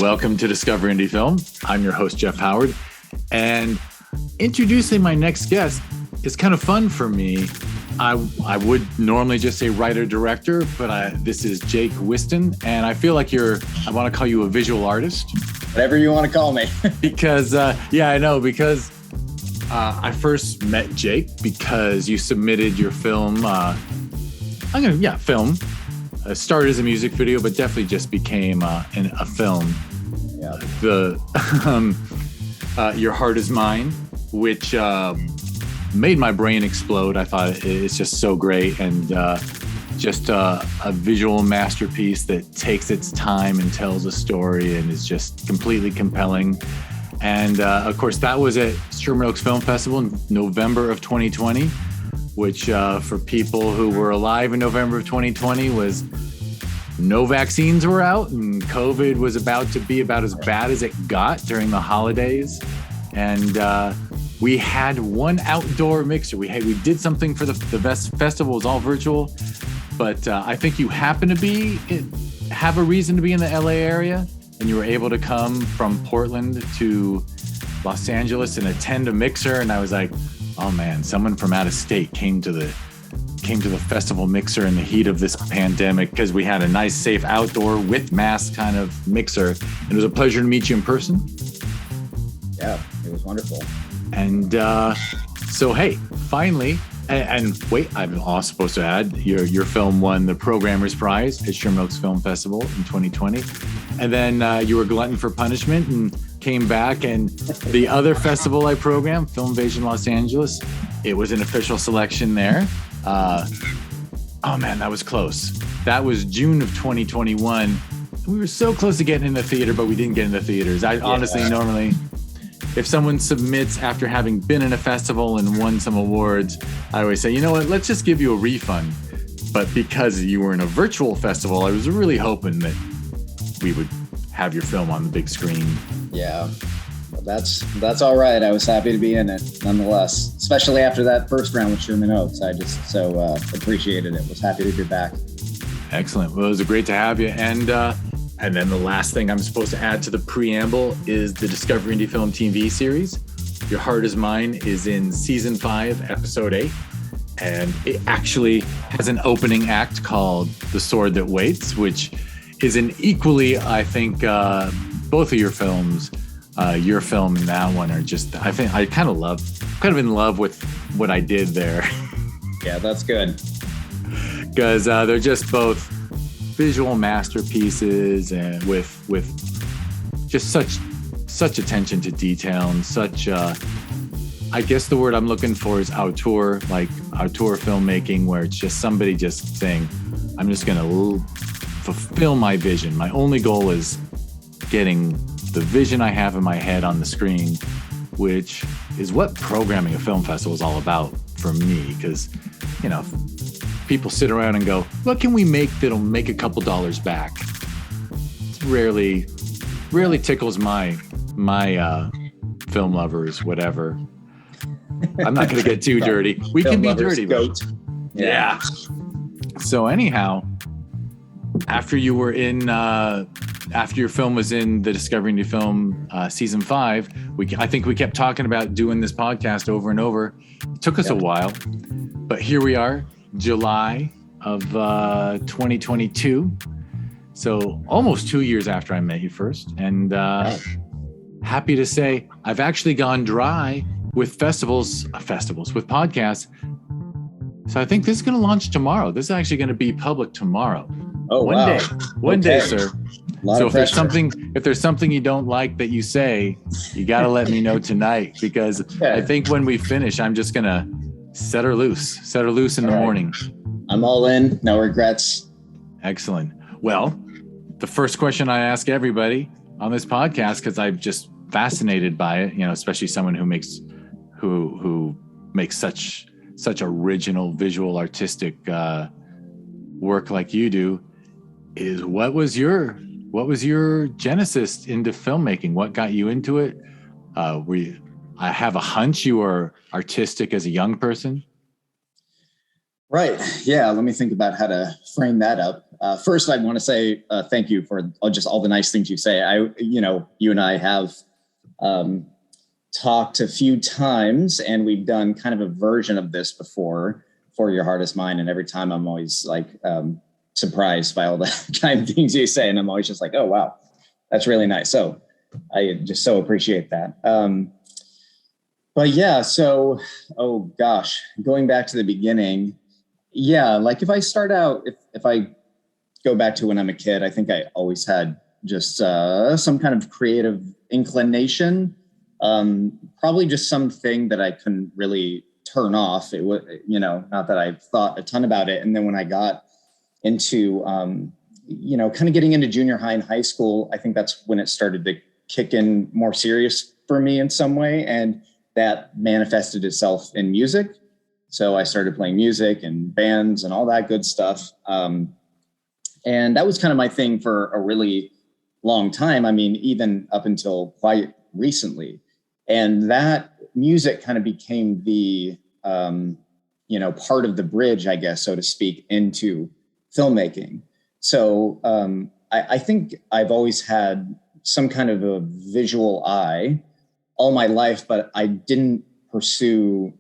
Welcome to Discover Indie Film. I'm your host, Jeff Howard, and introducing my next guest is kind of fun for me. I would normally just say writer-director, but this is Jake Whiston, and I feel like I want to call you a visual artist. Whatever you want to call me. Because I first met Jake because you submitted your film, film. Started as a music video, but definitely just became a film. Yeah. Your Heart Is Mine, which made my brain explode. I thought it's just so great, and just a visual masterpiece that takes its time and tells a story and is just completely compelling. And of course, that was at Sherman Oaks Film Festival in November of 2020, which for people who were alive in November of 2020 was no vaccines were out and COVID was about to be about as bad as it got during the holidays. And we had one outdoor mixer. We did something for the festival. It was all virtual, but I think you happen to have a reason to be in the LA area, and you were able to come from Portland to Los Angeles and attend a mixer. And I was like, oh man, someone from out of state came to the festival mixer in the heat of this pandemic, because we had a nice, safe outdoor with mask kind of mixer. And it was a pleasure to meet you in person. Yeah, it was wonderful. And so, hey, finally, and wait, I'm also supposed to add, your film won the Programmer's Prize at Sherman Oaks Film Festival in 2020. And then you were glutton for punishment and came back, and the other festival I programmed, Film Invasion Los Angeles, it was an official selection there. Oh man, that was close. That was June of 2021. We were so close to getting in the theater, but we didn't get in the theaters. Honestly, normally, if someone submits after having been in a festival and won some awards, I always say, you know what, let's just give you a refund. But because you were in a virtual festival, I was really hoping that we would have your film on the big screen. Yeah, well, that's all right. I was happy to be in it nonetheless, especially after that first round with Sherman Oaks. I just so appreciated it. Was happy to be back. Excellent. Well, it was great to have you. And then the last thing I'm supposed to add to the preamble is the Discover Indie Film TV series. Your Heart Is Mine is in season 5, episode 8. And it actually has an opening act called The Sword That Waits, which is an equally, I think, both of your films, your film and that one are just, I think I kind of in love with what I did there. Yeah, that's good. Because they're just both visual masterpieces, and with just such attention to detail and such, I guess the word I'm looking for is auteur filmmaking, where it's just somebody just saying, I'm just going to fulfill my vision. My only goal is getting the vision I have in my head on the screen, which is what programming a film festival is all about for me. Because, people sit around and go, what can we make that'll make a couple dollars back? It rarely tickles my film lovers, whatever. I'm not going to get too dirty. We can be dirty. Yeah. So anyhow, after your film was in the Discovering New Film season 5, I think we kept talking about doing this podcast over and over. It took us a while, but here we are, July of 2022. So almost 2 years after I met you first. And happy to say I've actually gone dry with festivals with podcasts. So I think this is going to launch tomorrow. This is actually going to be public tomorrow. Oh, One day, sir. So if there's something you don't like that you say, you got to let me know tonight, because I think when we finish, I'm just going to set her loose in the morning. I'm all in. No regrets. Excellent. Well, the first question I ask everybody on this podcast, because I'm just fascinated by it, especially someone who makes such original visual artistic work like you do, is what was your genesis into filmmaking? What got you into it? I have a hunch you were artistic as a young person. Right. Yeah. Let me think about how to frame that up. First, I want to say thank you for just all the nice things you say. You and I have talked a few times, and we've done kind of a version of this before for Your Heart Is Mine. And every time I'm always like surprised by all the kind of things you say. And I'm always just like, oh, wow, that's really nice. So I just so appreciate that. But yeah, so, oh gosh, going back to the beginning. Yeah, like if I start out, if I go back to when I'm a kid, I think I always had just some kind of creative inclination. Probably just something that I couldn't really turn off. It was, not that I thought a ton about it. And then when I got into, kind of getting into junior high and high school, I think that's when it started to kick in more serious for me in some way. And that manifested itself in music. So I started playing music and bands and all that good stuff. And that was kind of my thing for a really long time. I mean, even up until quite recently. And that music kind of became the, part of the bridge, I guess, so to speak, into filmmaking. So I think I've always had some kind of a visual eye all my life, but I didn't pursue,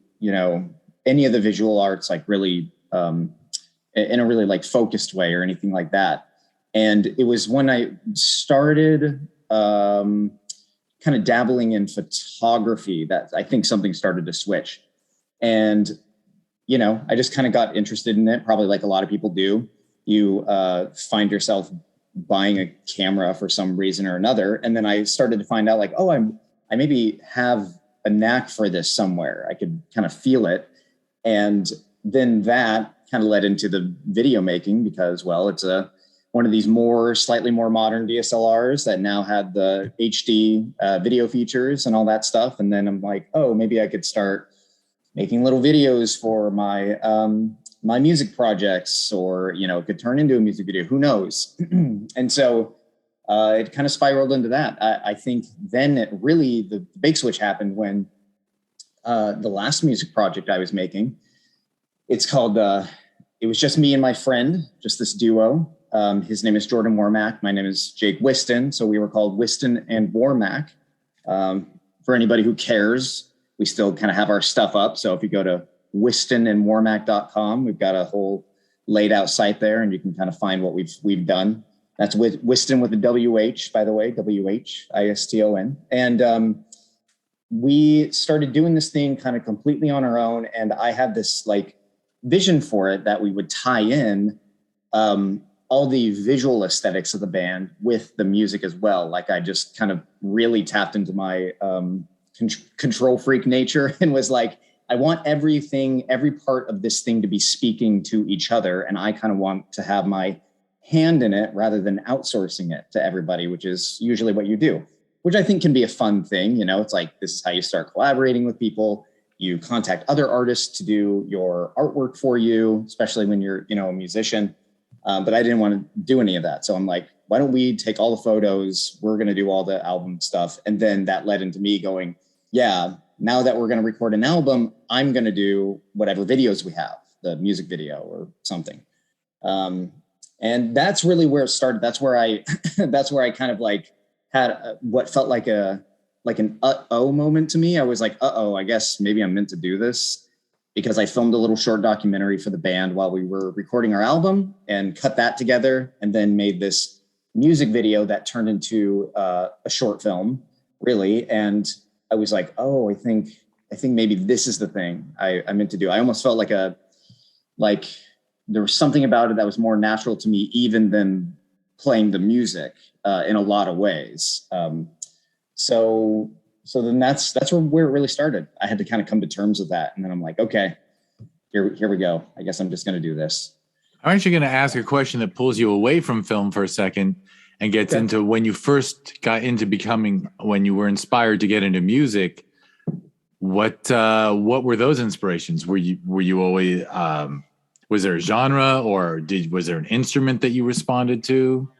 any of the visual arts, like really in a really like focused way or anything like that. And it was when I started kind of dabbling in photography that I think something started to switch. And, I just kind of got interested in it, probably like a lot of people do. You find yourself buying a camera for some reason or another. And then I started to find out like, oh, I maybe have a knack for this somewhere. I could kind of feel it. And then that kind of led into the video making because, well, it's one of these slightly more modern DSLRs that now had the HD video features and all that stuff. And then I'm like, oh, maybe I could start making little videos for my my music projects, or it could turn into a music video. Who knows? And so it kind of spiraled into that. I think then the big switch happened when the last music project I was making. It's called. It was just me and my friend, just this duo. His name is Jordan Wormack. My name is Jake Whiston. So we were called Whiston and Wormack. For anybody who cares, we still kind of have our stuff up. So if you go to whistonandwormack.com, we've got a whole laid out site there, and you can kind of find what we've done. That's with Whiston with a WH, by the way, WHISTON. And we started doing this thing kind of completely on our own. And I had this like vision for it that we would tie in all the visual aesthetics of the band with the music as well. Like I just kind of really tapped into my control freak nature and was like, I want every part of this thing to be speaking to each other. And I kind of want to have my hand in it rather than outsourcing it to everybody, which is usually what you do, which I think can be a fun thing. It's like, this is how you start collaborating with people. You contact other artists to do your artwork for you, especially when you're, a musician. But I didn't want to do any of that. So I'm like, why don't we take all the photos? We're going to do all the album stuff. And then that led into me going, yeah, now that we're going to record an album, I'm going to do whatever videos we have, the music video or something. And that's really where it started. That's where I kind of like had what felt like an uh-oh moment to me. I was like, uh-oh, I guess maybe I'm meant to do this, because I filmed a little short documentary for the band while we were recording our album and cut that together, and then made this music video that turned into a short film, really. And I was like, oh, I think maybe this is the thing I meant to do. I almost felt like there was something about it that was more natural to me, even than playing the music in a lot of ways. So then that's where it really started. I had to kind of come to terms with that. And then I'm like, okay, here we go. I guess I'm just going to do this. I'm actually going to ask a question that pulls you away from film for a second and gets into when you first got into when you were inspired to get into music. What were those inspirations? Were you always, was there a genre, or was there an instrument that you responded to?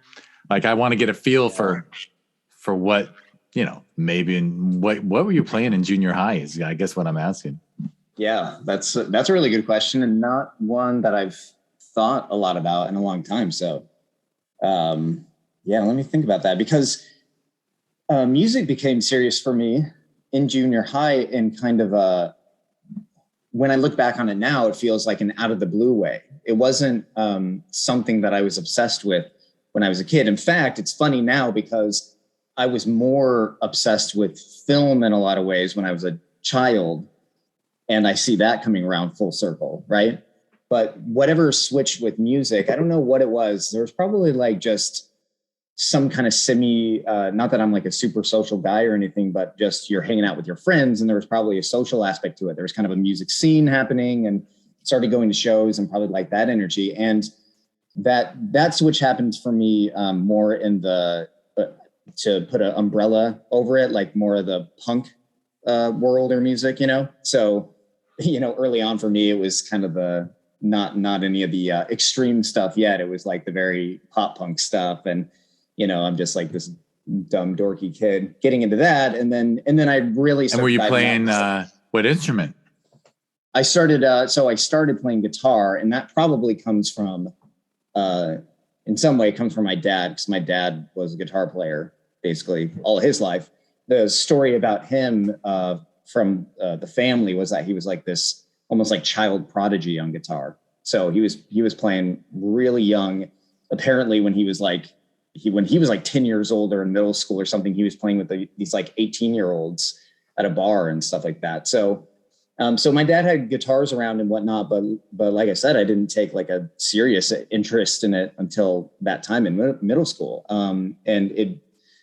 Like, I want to get a feel for what, maybe what were you playing in junior high is, I guess, what I'm asking. Yeah, that's a really good question, and not one that I've thought a lot about in a long time. So Yeah, let me think about that, because music became serious for me in junior high in kind of a, when I look back on it now, it feels like an out of the blue way. It wasn't something that I was obsessed with when I was a kid. In fact, it's funny now because I was more obsessed with film in a lot of ways when I was a child. And I see that coming around full circle, right? But whatever switched with music, I don't know what it was. There was probably like just some kind of not that I'm like a super social guy or anything, but just you're hanging out with your friends, and there was probably a social aspect to it. There was kind of a music scene happening, and started going to shows and probably like that energy. And that switch happened for me more in the, to put an umbrella over it, like more of the punk world or music, So, early on for me, it was kind of the, not any of the extreme stuff yet. It was like the very pop punk stuff. And, I'm just like this dumb dorky kid getting into that. And then I really started. And were you playing what instrument? I started playing guitar, and that probably comes from, in some way, it comes from my dad, because my dad was a guitar player basically all his life. The story about him from the family was that he was like this almost like child prodigy on guitar. So he was playing really young. Apparently, when he was like 10 years old or in middle school or something, he was playing with these like 18-year-olds at a bar and stuff like that. So my dad had guitars around and whatnot, but like I said, I didn't take like a serious interest in it until that time in middle school.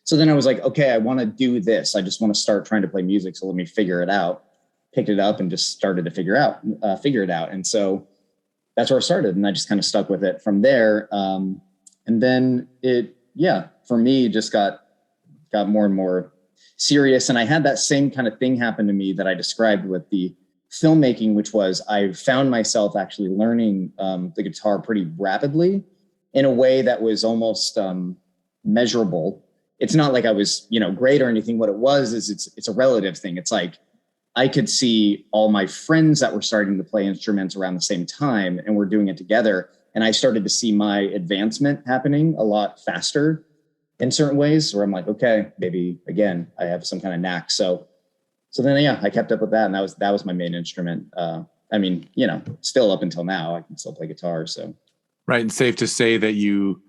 So then I was like, okay, I want to do this. I just want to start trying to play music. So let me figure it out. Picked it up and just started to figure it out. And so that's where I started, and I just kind of stuck with it from there. And then for me, just got more and more serious. And I had that same kind of thing happen to me that I described with the filmmaking, which was I found myself actually learning the guitar pretty rapidly in a way that was almost measurable. It's not like I was, great or anything. What it was is it's a relative thing. It's like I could see all my friends that were starting to play instruments around the same time, and we're doing it together. And I started to see my advancement happening a lot faster in certain ways, where I'm like, okay, maybe again, I have some kind of knack. So then, I kept up with that. And that was my main instrument. Still up until now, I can still play guitar. So. Right. And safe to say that you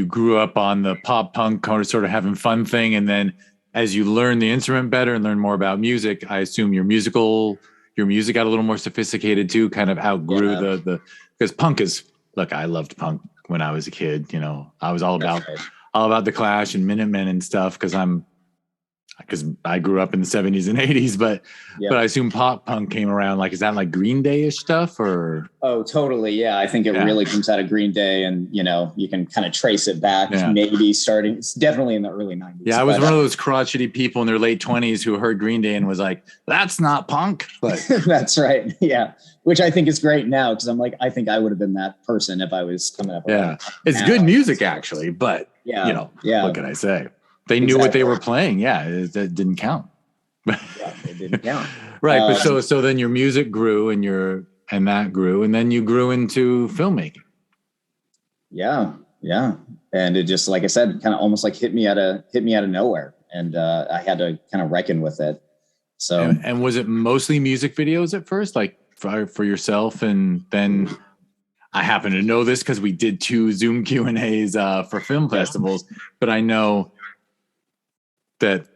grew up on the pop punk kind of sort of having fun thing. And then as you learn the instrument better and learn more about music, I assume your music got a little more sophisticated too, kind of outgrew because punk is, look, I loved punk when I was a kid. I was all about the Clash and Minutemen and stuff because I grew up in the 70s and 80s, but I assume pop punk came around. Like, is that like Green Day-ish stuff or? Oh, totally. Yeah. I think it really comes out of Green Day, and, you can kind of trace it back, maybe starting, it's definitely in the early 90s. Yeah. I was one of those crotchety people in their late 20s who heard Green Day and was like, that's not punk, but that's right. Yeah. Which I think is great now. Cause I'm like, I think I would have been that person if I was coming up. Yeah. It's good music actually, but what can I say? They knew what they were playing. Yeah, it didn't count. It didn't count. Right, but so then your music grew, and that grew, and then you grew into filmmaking. Yeah, and it just, like I said, kind of almost like hit me out of nowhere, and I had to kind of reckon with it. So, and was it mostly music videos at first, like for yourself, and then? I happen to know this because we did 2 Zoom Q&As for film festivals, but I know that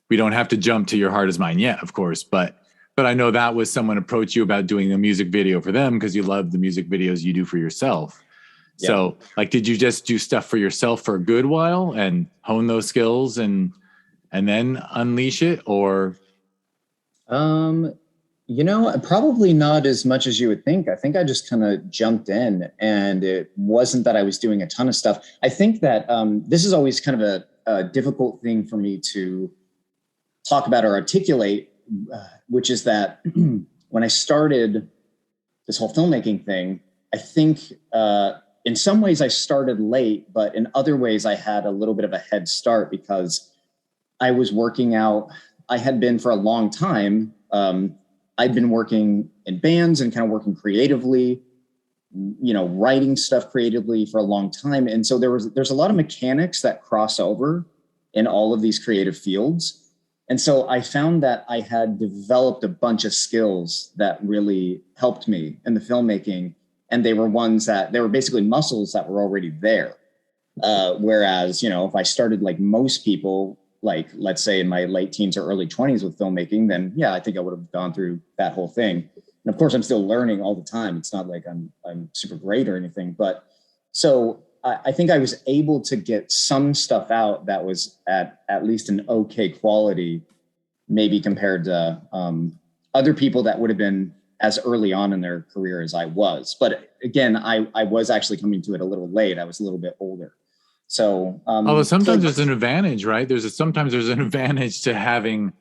we don't have to jump to Your Heart Is Mine yet, of course, but I know that was someone approached you about doing a music video for them because you love the music videos you do for yourself. Yeah. So like, did you just do stuff for yourself for a good while and hone those skills and then unleash it, or? Probably not as much as you would think. I think I just kind of jumped in, and it wasn't that I was doing a ton of stuff. I think that this is always kind of a difficult thing for me to talk about or articulate, which is that when I started this whole filmmaking thing, I think in some ways I started late, but in other ways I had a little bit of a head start because I was working out. I had been for a long time. I'd been working in bands and kind of working creatively writing stuff creatively for a long time. And so there's a lot of mechanics that cross over in all of these creative fields. And so I found that I had developed a bunch of skills that really helped me in the filmmaking. And they were basically muscles that were already there. Whereas, if I started like most people, like let's say in my late teens or early 20s with filmmaking, then yeah, I think I would have gone through that whole thing. And of course, I'm still learning all the time. It's not like I'm super great or anything. But so I think I was able to get some stuff out that was at least an okay quality, maybe compared to other people that would have been as early on in their career as I was. But again, I was actually coming to it a little late. I was a little bit older. So, although sometimes there's an advantage, right? Sometimes there's an advantage to having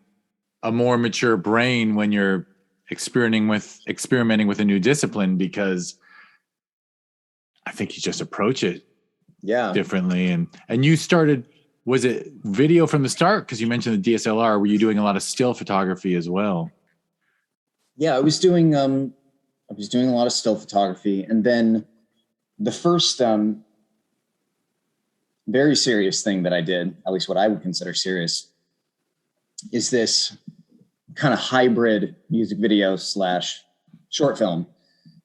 a more mature brain when you're experimenting with a new discipline, because I think you just approach it differently. And you started, was it video from the start? Because you mentioned the DSLR. Were you doing a lot of still photography as well? Yeah, I was doing a lot of still photography, and then the first very serious thing that I did, at least what I would consider serious, is this kind of hybrid music video / short film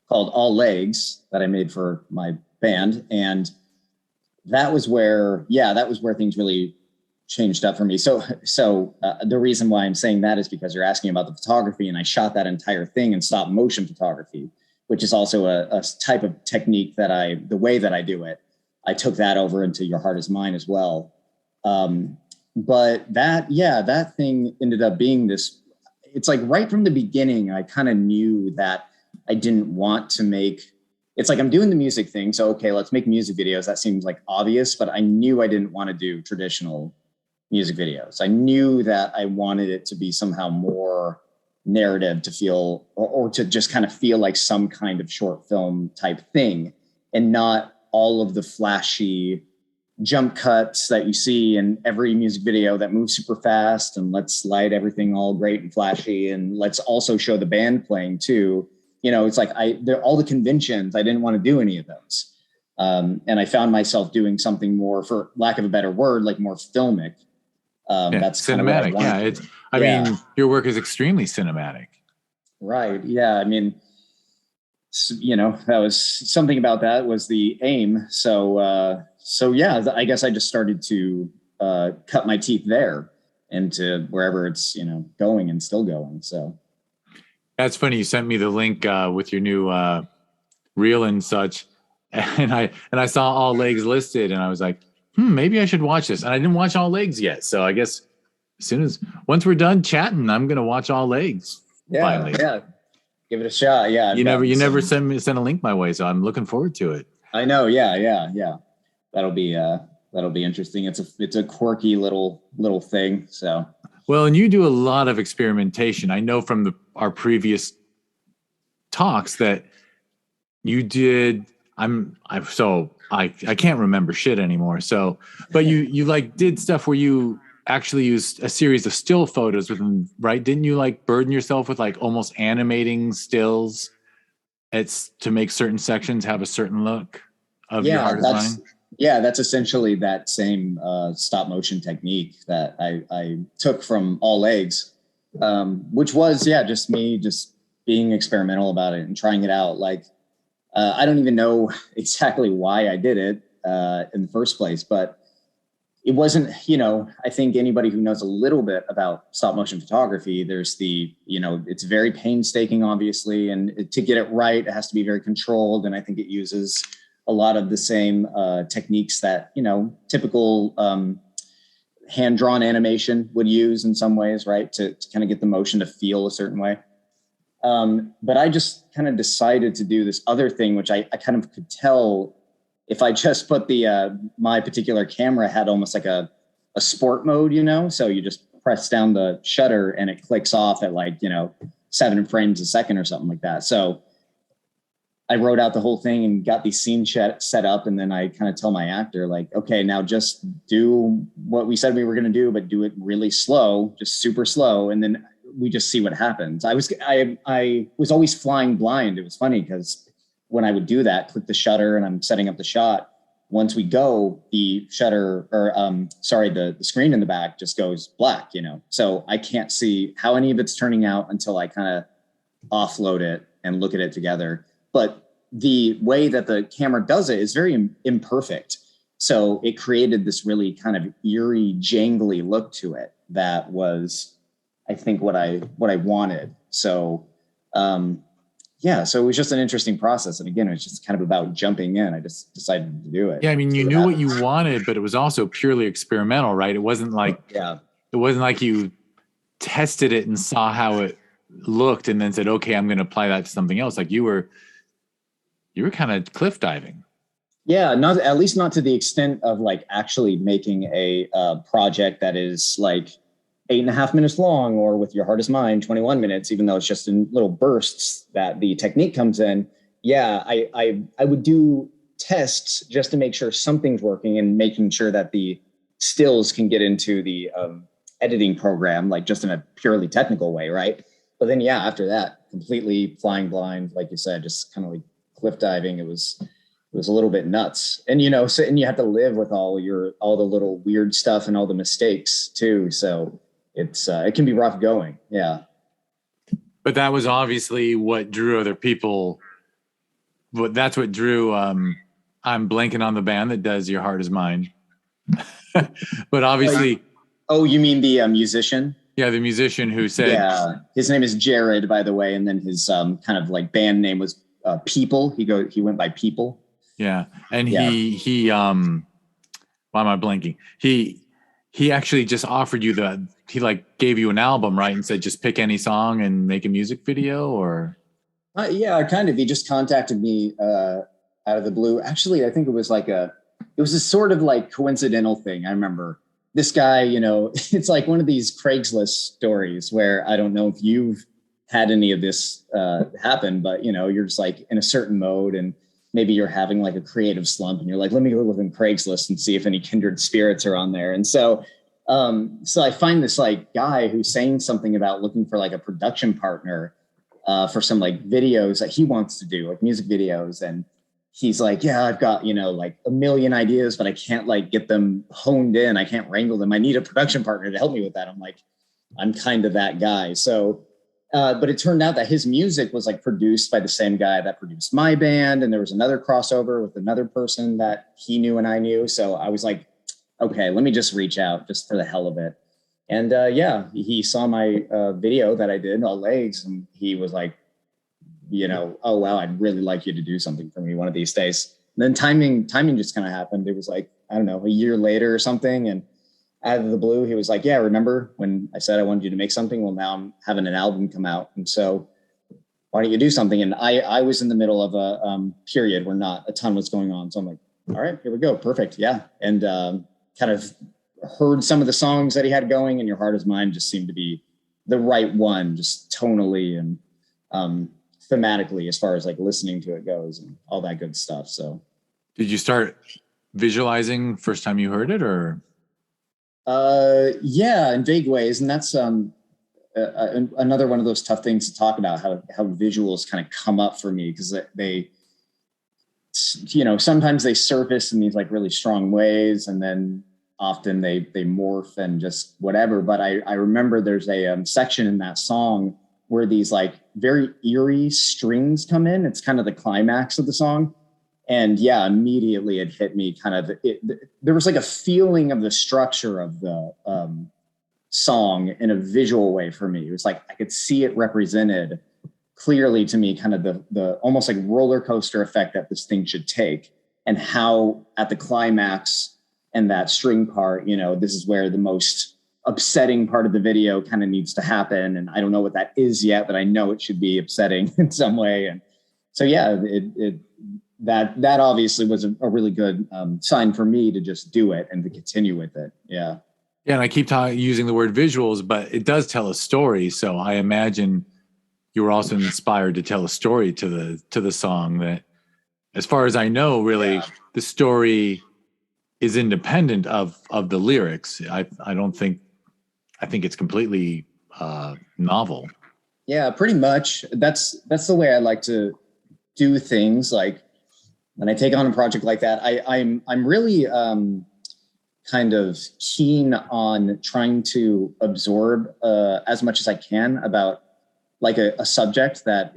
called All Legs that I made for my band. And that was where things really changed up for me. So the reason why I'm saying that is because you're asking about the photography, and I shot that entire thing in stop motion photography, which is also a type of technique that the way that I do it, I took that over into Your Heart Is Mine as well. But that thing ended up being this, it's like right from the beginning, I kind of knew that I didn't want to it's like I'm doing the music thing. So, okay, let's make music videos. That seems like obvious, but I knew I didn't want to do traditional music videos. I knew that I wanted it to be somehow more narrative, to feel, or to just kind of feel like some kind of short film type thing, and not all of the flashy jump cuts that you see in every music video that moves super fast, and let's light everything all great and flashy, and let's also show the band playing too. It's like all the conventions, I didn't want to do any of those. And I found myself doing something more, for lack of a better word, like more filmic. That's cinematic. I mean, your work is extremely cinematic. Right. Yeah. I mean, that was something about that was the aim. So yeah, I guess I just started to cut my teeth there into wherever it's, going and still going. So that's funny. You sent me the link with your new reel and such. And I saw All Legs listed, and I was like, maybe I should watch this. And I didn't watch All Legs yet. So I guess once we're done chatting, I'm going to watch All Legs. Yeah. Finally. Yeah. Give it a shot. Yeah. You never send a link my way. So I'm looking forward to it. I know. Yeah. That'll be interesting. It's a quirky little thing. So, well, and you do a lot of experimentation. I know from our previous talks that you did. I can't remember shit anymore. So, but you like did stuff where you actually used a series of still photos with them, right? Didn't you like burden yourself with like almost animating stills? It's to make certain sections have a certain look of Your Heart Is Mine. Yeah, that's essentially that same stop motion technique that I took from All Legs, which was just me just being experimental about it and trying it out. Like I don't even know exactly why I did it in the first place, but it wasn't, I think anybody who knows a little bit about stop motion photography, there's it's very painstaking, obviously, and to get it right, it has to be very controlled. And I think it uses a lot of the same techniques that, typical hand-drawn animation would use in some ways, right? To kind of get the motion to feel a certain way. But I just kind of decided to do this other thing, which I kind of could tell if I just put my particular camera had almost like a sport mode, so you just press down the shutter and it clicks off at 7 frames a second or something like that. So I wrote out the whole thing and got these scenes set up. And then I kind of tell my actor, like, okay, now just do what we said we were going to do, but do it really slow, just super slow. And then we just see what happens. I was always flying blind. It was funny because when I would do that, click the shutter and I'm setting up the shot, once we go, the shutter or the screen in the back just goes black, so I can't see how any of it's turning out until I kind of offload it and look at it together. But the way that the camera does it is very imperfect. So it created this really kind of eerie, jangly look to it that was, I think, what I wanted. So, so it was just an interesting process. And again, it was just kind of about jumping in. I just decided to do it. Yeah, I mean, you knew what you wanted, but it was also purely experimental, right? It wasn't like you tested it and saw how it looked and then said, okay, I'm going to apply that to something else. Like you were kind of cliff diving. Yeah, at least not to the extent of like actually making a project that is like 8.5 minutes long, or with Your Heart Is Mine, 21 minutes, even though it's just in little bursts that the technique comes in. Yeah, I would do tests just to make sure something's working and making sure that the stills can get into the editing program, like just in a purely technical way, right? But then, after that, completely flying blind, like you said, just kind of like cliff diving. It was a little bit nuts. And, and you have to live with all the little weird stuff and all the mistakes too. So it can be rough going. Yeah. But that was obviously what drew other people. But that's what drew, I'm blanking on the band that does Your Heart Is Mine. But obviously. Oh, you mean the musician? Yeah. The musician who said. Yeah. His name is Jared, by the way. And then his kind of like band name was People. He went by People. Yeah. And he why am I blanking? He actually just offered you he like gave you an album, right? And said, just pick any song and make a music video, or? Yeah, kind of. He just contacted me out of the blue. Actually, I think it was a sort of like coincidental thing. I remember this guy, it's like one of these Craigslist stories where I don't know if you've had any of this happen, but you're just like in a certain mode and maybe you're having like a creative slump and you're like, let me go look in Craigslist and see if any kindred spirits are on there. And so I find this like guy who's saying something about looking for like a production partner for some like videos that he wants to do, like music videos. And he's like, yeah, I've got, like a million ideas, but I can't like get them honed in. I can't wrangle them. I need a production partner to help me with that. I'm like, I'm kind of that guy. So but it turned out that his music was like produced by the same guy that produced my band. And there was another crossover with another person that he knew and I knew. So I was like, okay, let me just reach out just for the hell of it. And he saw my video that I did, All Legs, and he was like, oh, wow, I'd really like you to do something for me one of these days. And then timing just kind of happened. It was like, I don't know, a year later or something. And out of the blue, he was like, yeah, remember when I said I wanted you to make something? Well, now I'm having an album come out. And so why don't you do something? And I was in the middle of a period where not a ton was going on. So I'm like, all right, here we go. Perfect. Yeah. And kind of heard some of the songs that he had going, and Your Heart Is Mine just seemed to be the right one, just tonally and thematically as far as like listening to it goes and all that good stuff. So did you start visualizing first time you heard it, or? Yeah, in vague ways. And that's another one of those tough things to talk about, how visuals kind of come up for me, because they sometimes they surface in these like really strong ways, and then often they morph and just whatever. But I remember there's a section in that song where these like very eerie strings come in. It's kind of the climax of the song. And yeah, immediately it hit me kind of, there was like a feeling of the structure of the song in a visual way for me. It was like, I could see it represented clearly to me, kind of the almost like roller coaster effect that this thing should take, and how at the climax and that string part, this is where the most upsetting part of the video kind of needs to happen. And I don't know what that is yet, but I know it should be upsetting in some way. And so, yeah, that obviously was a really good sign for me to just do it and to continue with it. Yeah. Yeah. And I keep using the word visuals, but it does tell a story. So I imagine you were also inspired to tell a story to the song that, as far as I know, really the story is independent of the lyrics. I think it's completely novel. Yeah, pretty much. That's the way I like to do things like when I take on a project like that, I'm really kind of keen on trying to absorb as much as I can about like a subject that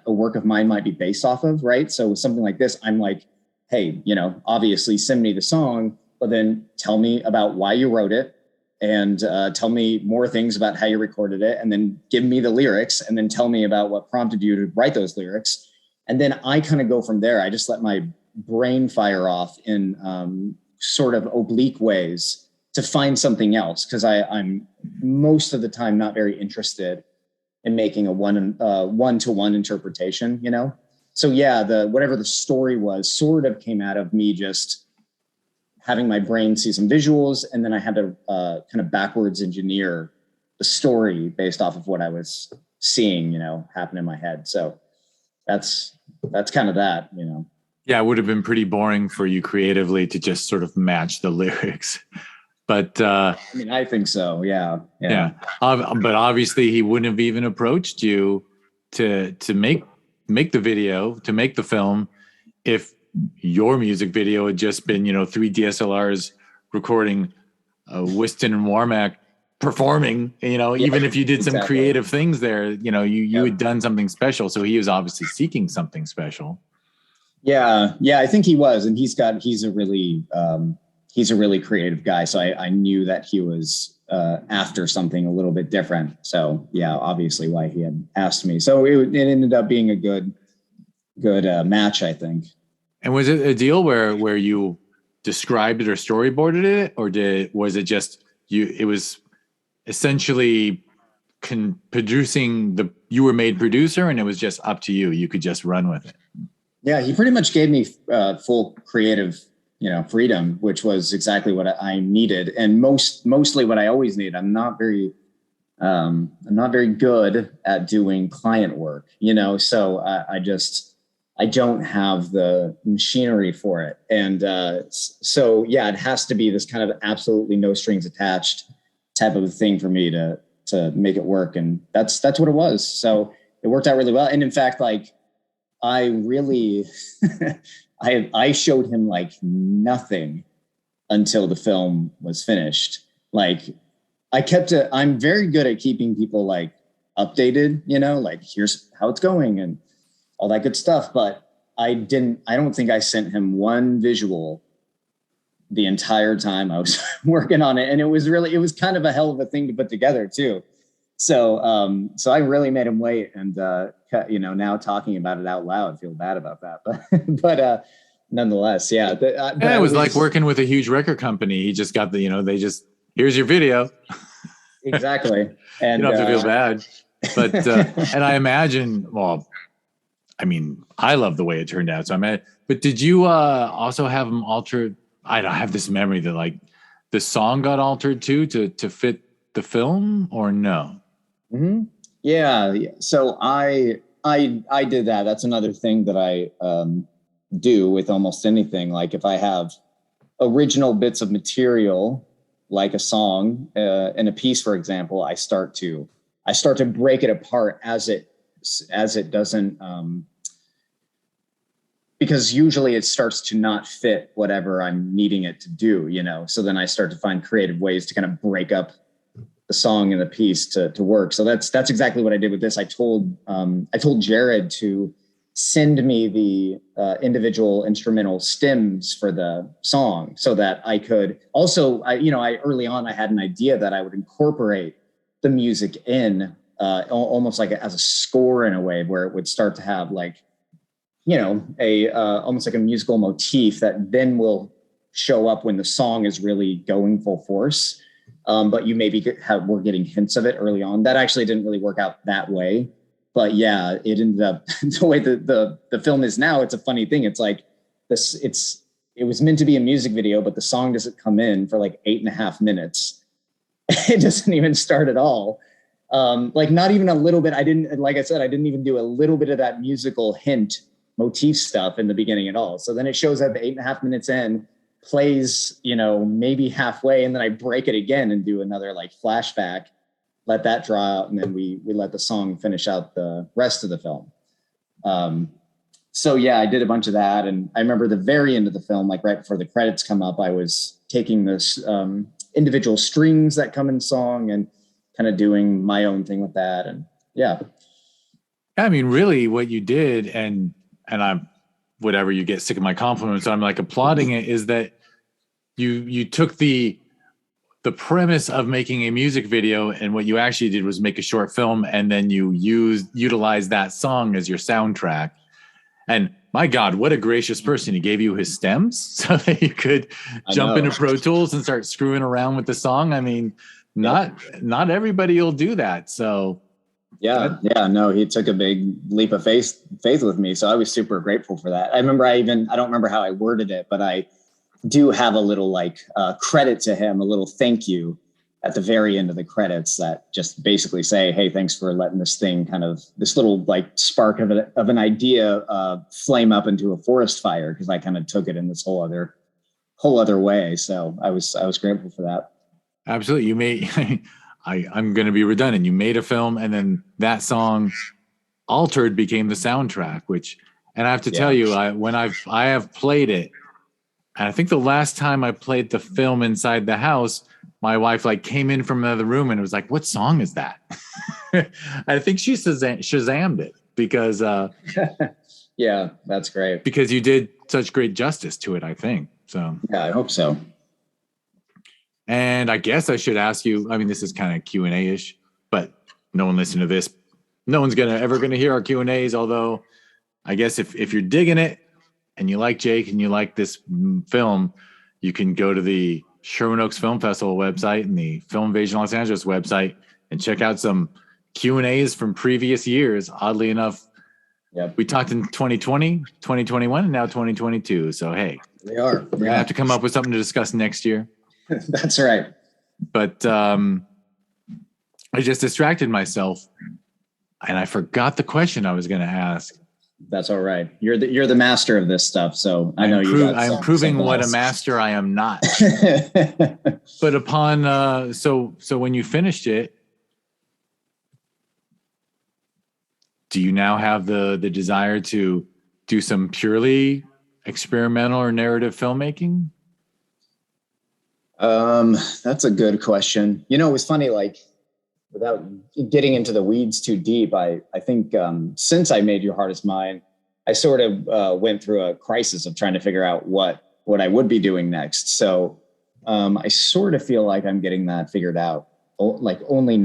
a work of mine might be based off of, right? So with something like this, I'm like, hey, obviously send me the song, but then tell me about why you wrote it, and tell me more things about how you recorded it, and then give me the lyrics, and then tell me about what prompted you to write those lyrics. And then I kind of go from there. I just let my brain fire off in sort of oblique ways to find something else, because I'm most of the time not very interested in making a one-to-one interpretation, So yeah, whatever the story was sort of came out of me just having my brain see some visuals, and then I had to kind of backwards engineer the story based off of what I was seeing, happen in my head. So that's kind of that. Yeah, it would have been pretty boring for you creatively to just sort of match the lyrics. But I mean, I think so. Yeah. But obviously, he wouldn't have even approached you to make the video, to make the film, if your music video had just been, 3 DSLRs recording Whiston and Warmack performing. Even if you did some creative things there, you had done something special. So he was obviously seeking something special. Yeah, I think he was, and he's a really creative guy. So I knew that he was after something a little bit different. So yeah, obviously why he had asked me. So it ended up being a good match, I think. And was it a deal where you described it or storyboarded it, or was it just you? It was essentially producing you were made producer, and it was just up to you. You could just run with it. Yeah, he pretty much gave me full creative, freedom, which was exactly what I needed, and mostly what I always need. I'm not very good at doing client work, so I don't have the machinery for it, and so yeah, it has to be this kind of absolutely no strings attached type of a thing for me to make it work, and that's what it was. So it worked out really well, and in fact, like, I really, I showed him like nothing until the film was finished. Like I'm very good at keeping people like updated, like here's how it's going and all that good stuff. But I don't think I sent him one visual the entire time I was working on it. And it was kind of a hell of a thing to put together too. So I really made him wait, and now talking about it out loud, I feel bad about that, but nonetheless, yeah. It was like working with a huge record company. He just got here's your video. Exactly, and you don't have to feel bad, but and I imagine, well, I mean, I love the way it turned out. So but did you also have them altered? I don't have this memory that like the song got altered too to fit the film, or no? Mm-hmm. Yeah. So I did that. That's another thing that I do with almost anything. Like if I have original bits of material, like a song in a piece, for example, I start to break it apart as it doesn't, because usually it starts to not fit whatever I'm needing it to do, So then I start to find creative ways to kind of break up the song and the piece to work. So that's exactly what I did with this. I told Jared to send me the individual instrumental stems for the song, so that I could also, early on I had an idea that I would incorporate the music in almost like as a score in a way, where it would start to have like, almost like a musical motif that then will show up when the song is really going full force. But you maybe we're getting hints of it early on. That actually didn't really work out that way. But yeah, it ended up the way the film is now. It's a funny thing. It's like this. It was meant to be a music video, but the song doesn't come in for like 8.5 minutes. It doesn't even start at all. Like not even a little bit. I didn't even do a little bit of that musical hint motif stuff in the beginning at all. So then it shows up 8.5 minutes in, plays, maybe halfway, and then I break it again and do another like flashback, let that draw out, and then we let the song finish out the rest of the film. So yeah, I did a bunch of that. And I remember the very end of the film, like right before the credits come up, I was taking this individual strings that come in song and kind of doing my own thing with that. And yeah. I mean, really what you did, and I'm, whatever, you get sick of my compliments, I'm like applauding it, is that you took the premise of making a music video, and what you actually did was make a short film, and then you utilized that song as your soundtrack. And my God, what a gracious person. He gave you his stems so that you could jump into Pro Tools and start screwing around with the song. I mean, not everybody will do that. So yeah, no, he took a big leap of faith with me. So I was super grateful for that. I remember I don't remember how I worded it, but I do have a little credit to him, a little thank you at the very end of the credits that just basically say, hey, thanks for letting this thing this little spark of an idea flame up into a forest fire. Cause I kind of took it in this whole other way. So I was grateful for that. Absolutely. You made, I'm going to be redundant. You made a film, and then that song Altered became the soundtrack, and I have to tell you, I have played it. And I think the last time I played the film inside the house, my wife came in from another room and was like, what song is that? I think she Shazammed it because, yeah, that's great. Because you did such great justice to it, I think. So, yeah, I hope so. And I guess I should ask you, I mean, this is kind of Q&A ish, but no one listening to this, no one's ever going to hear our Q&As. Although I guess if you're digging it and you like Jake and you like this film, you can go to the Sherman Oaks Film Festival website and the Film Invasion Los Angeles website and check out some Q&As from previous years. Oddly enough, we talked in 2020, 2021, and now 2022. So, hey, we're going to have to come up with something to discuss next year. That's right. But I just distracted myself and I forgot the question I was going to ask. That's all right. You're the master of this stuff. So I know I'm proving what a master I am not. But upon, so when you finished it, do you now have the desire to do some purely experimental or narrative filmmaking? That's a good question. It was funny, without getting into the weeds too deep, I think since I made Your Heart Is Mine, I sort of went through a crisis of trying to figure out what I would be doing next. So I sort of feel like I'm getting that figured out, only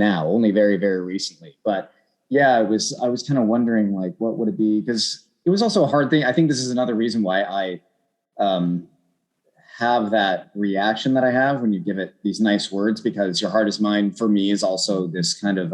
very, very recently. But yeah, I was kind of wondering, what would it be? Because it was also a hard thing. I think this is another reason why I have that reaction that I have when you give it these nice words, because Your Heart Is Mine for me is also this kind of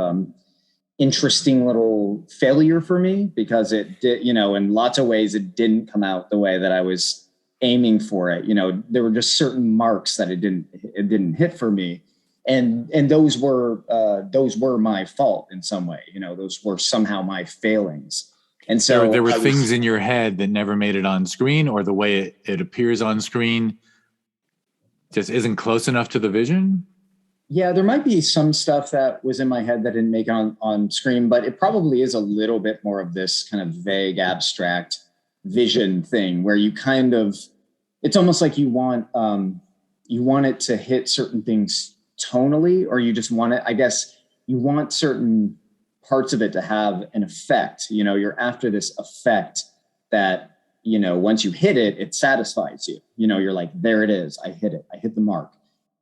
interesting little failure for me, because it did, in lots of ways it didn't come out the way that I was aiming for it. There were just certain marks that it didn't hit for me, and those were my fault in some way. Those were somehow my failings. And so there were things in your head that never made it on screen, or the way it appears on screen just isn't close enough to the vision? Yeah, there might be some stuff that was in my head that didn't make it on screen, but it probably is a little bit more of this kind of vague, abstract vision thing where you it's almost like you want it to hit certain things tonally, or you just want it, I guess you want certain parts of it to have an effect. You're after this effect that, once you hit it, it satisfies you. You're like, there it is. I hit it. I hit the mark.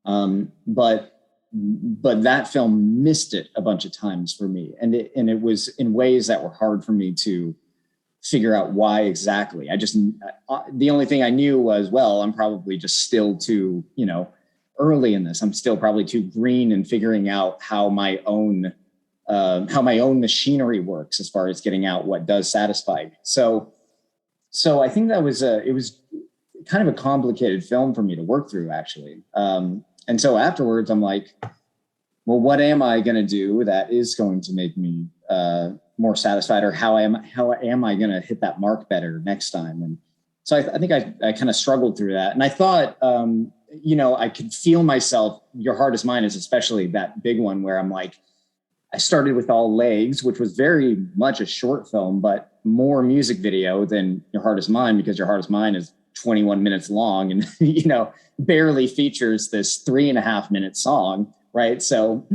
But that film missed it a bunch of times for me. And it was in ways that were hard for me to figure out why exactly. The only thing I knew was, well, I'm probably just still too, early in this. I'm still probably too green in figuring out how my own machinery works as far as getting out what does satisfy me. So I think that it was kind of a complicated film for me to work through, actually. And so afterwards, I'm like, well, what am I going to do that is going to make me more satisfied, or how am I going to hit that mark better next time? And so I think I kind of struggled through that. And I thought, I could feel myself. Your Heart Is Mine is especially that big one where I'm like, I started with All Legs, which was very much a short film, but more music video than Your Heart Is Mine, because Your Heart Is Mine is 21 minutes long and, you know, barely features this 3.5 minute song. Right. So,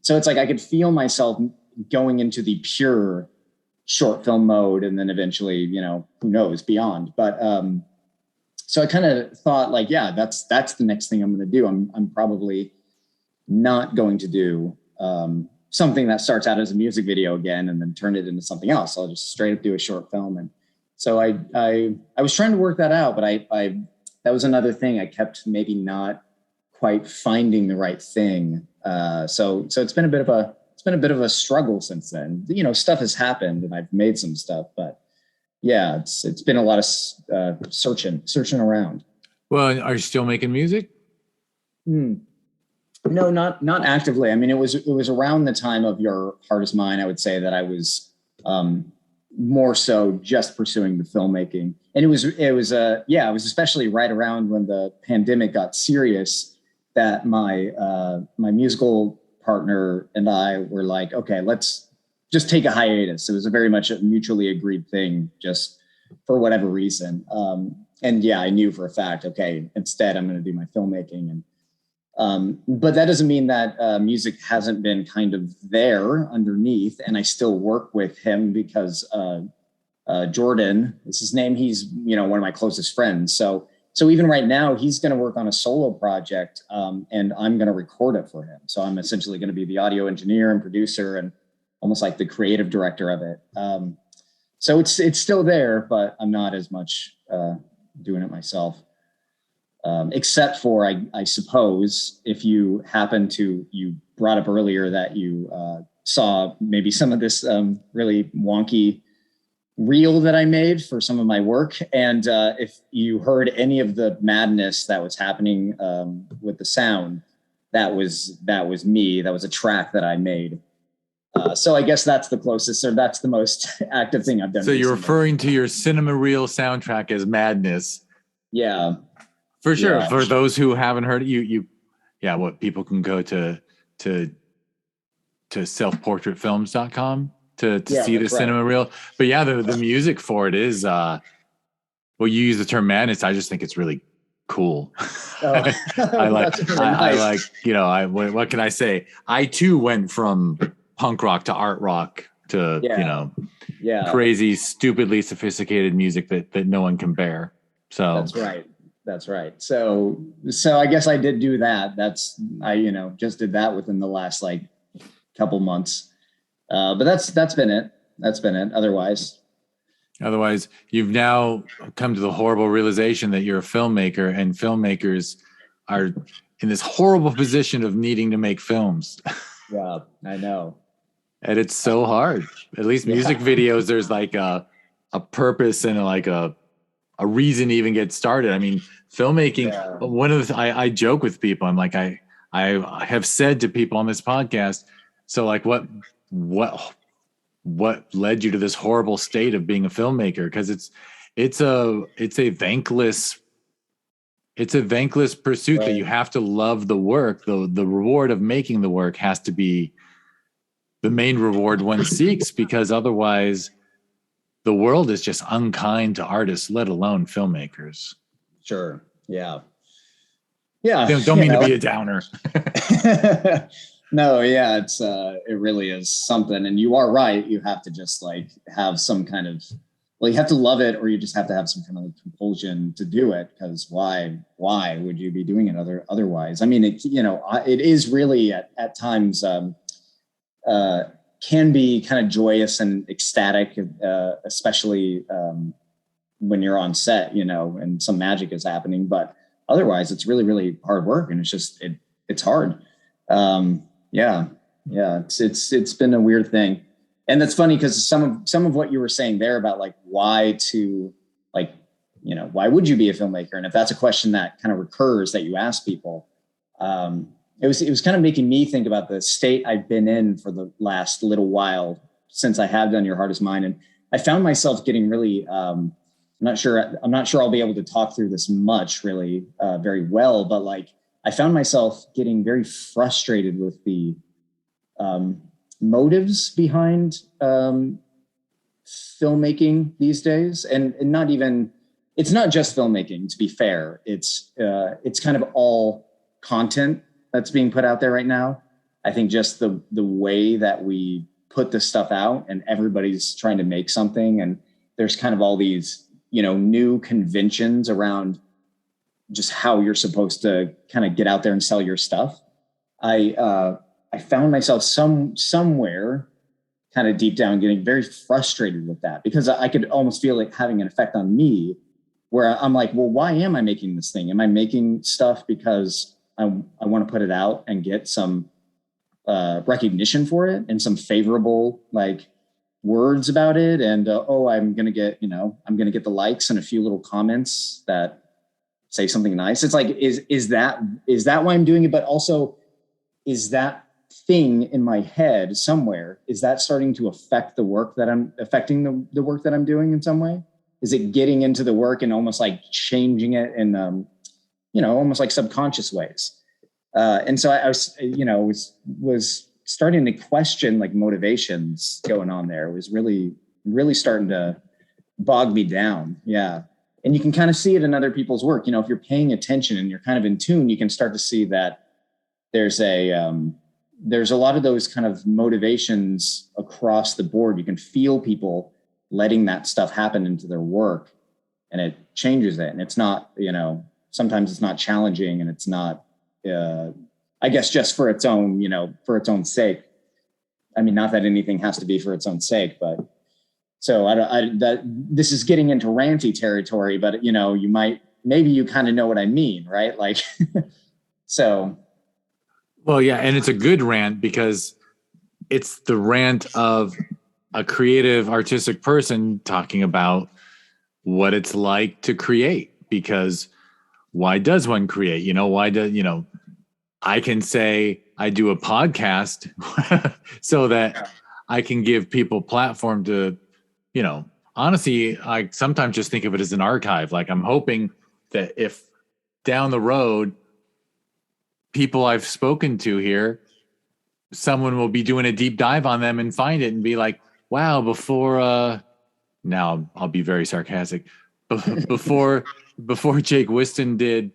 so it's like, I could feel myself going into the pure short film mode, and then eventually, you know, who knows, beyond. But, so I kind of thought like, yeah, that's the next thing I'm going to do. I'm probably not going to do, something that starts out as a music video again and then turn it into something else. I'll just straight up do a short film. And so I was trying to work that out, but I that was another thing. I kept maybe not quite finding the right thing. So it's been a bit of a struggle since then. You know, stuff has happened and I've made some stuff, but yeah, it's been a lot of searching around. Well, are you still making music? No, not actively. I mean, it was around the time of Your Heart Is Mine, I would say, that I was more so just pursuing the filmmaking. And it was especially right around when the pandemic got serious that my musical partner and I were like, okay, let's just take a hiatus. It was very much a mutually agreed thing, just for whatever reason. And yeah, I knew for a fact, okay, instead I'm going to do my filmmaking. And but that doesn't mean that music hasn't been kind of there underneath, and I still work with him because Jordan is his name. He's, you know, one of my closest friends. So even right now, he's going to work on a solo project, and I'm going to record it for him. So I'm essentially going to be the audio engineer and producer and almost like the creative director of it. So it's still there, but I'm not as much doing it myself. Except for, I suppose, if you brought up earlier that you saw maybe some of this really wonky reel that I made for some of my work. And if you heard any of the madness that was happening with the sound, that was me. That was a track that I made. So I guess that's the closest, or that's the most active thing I've done. So you're referring to your cinema reel soundtrack as madness. Yeah. For sure. Yeah. For those who haven't heard it, what people can go to selfportraitfilms.com to see the cinema reel. But yeah, the music for it is well, you use the term madness. I just think it's really cool. Oh, I like, you know, what can I say? I too went from punk rock to art rock to, you know, crazy, stupidly sophisticated music that no one can bear. So That's right. So I guess I did do that. I just did that within the last like couple months. But that's been it. Otherwise, you've now come to the horrible realization that you're a filmmaker, and filmmakers are in this horrible position of needing to make films. Yeah, I know. And it's so hard. At least music videos, there's like a purpose and like a reason to even get started. I mean, filmmaking, one of the, I joke with people. I'm like, I have said to people on this podcast, so like what led you to this horrible state of being a filmmaker? Because it's a thankless pursuit, right? That you have to love the work. The reward of making the work has to be the main reward one seeks, because otherwise the world is just unkind to artists, let alone filmmakers. Sure. Yeah. Don't mean to be a downer. No, yeah, it really is something. And you are right. You have to just like have some kind of, you have to love it, or you just have to have some kind of like compulsion to do it. Because why would you be doing it otherwise? I mean, it is really at times can be kind of joyous and ecstatic, especially when you're on set, and some magic is happening. But otherwise, it's really, really hard work, and it's just it's hard. It's been a weird thing, and that's funny because some of what you were saying there about like why would you be a filmmaker, and if that's a question that kind of recurs that you ask people. It was kind of making me think about the state I've been in for the last little while since I have done Your Heart Is Mine. And I found myself getting really, I'm not sure I'll be able to talk through this much really very well, but like I found myself getting very frustrated with the motives behind filmmaking these days, and not even, it's not just filmmaking, to be fair. It's kind of all content that's being put out there right now. I think just the way that we put this stuff out, and everybody's trying to make something, and there's kind of all these, new conventions around just how you're supposed to kind of get out there and sell your stuff. I found myself somewhere kind of deep down getting very frustrated with that, because I could almost feel it having an effect on me, where I'm like, well, why am I making this thing? Am I making stuff because I want to put it out and get some recognition for it and some favorable words about it, and I'm gonna get the likes and a few little comments that say something nice. It's like, is that why I'm doing it? But also, is that thing in my head somewhere, is that starting to affect the work that I'm affecting the work that I'm doing in some way? Is it getting into the work and almost like changing it in almost like subconscious ways? And so I was starting to question like motivations going on there. It was really, really starting to bog me down. Yeah. And you can kind of see it in other people's work. If you're paying attention and you're kind of in tune, you can start to see that there's a lot of those kind of motivations across the board. You can feel people letting that stuff happen into their work, and it changes it. And it's not, sometimes it's not challenging, and it's not, I guess, just for its own sake. I mean, not that anything has to be for its own sake, but so this is getting into ranty territory, but maybe you kind of know what I mean, right? Like, so. Well, yeah. And it's a good rant, because it's the rant of a creative, artistic person talking about what it's like to create. Because why does one create? I can say I do a podcast so that I can give people platform to, honestly, I sometimes just think of it as an archive. Like, I'm hoping that if down the road, people I've spoken to here, someone will be doing a deep dive on them and find it and be like, wow, now I'll be very sarcastic. Before Jake Whiston did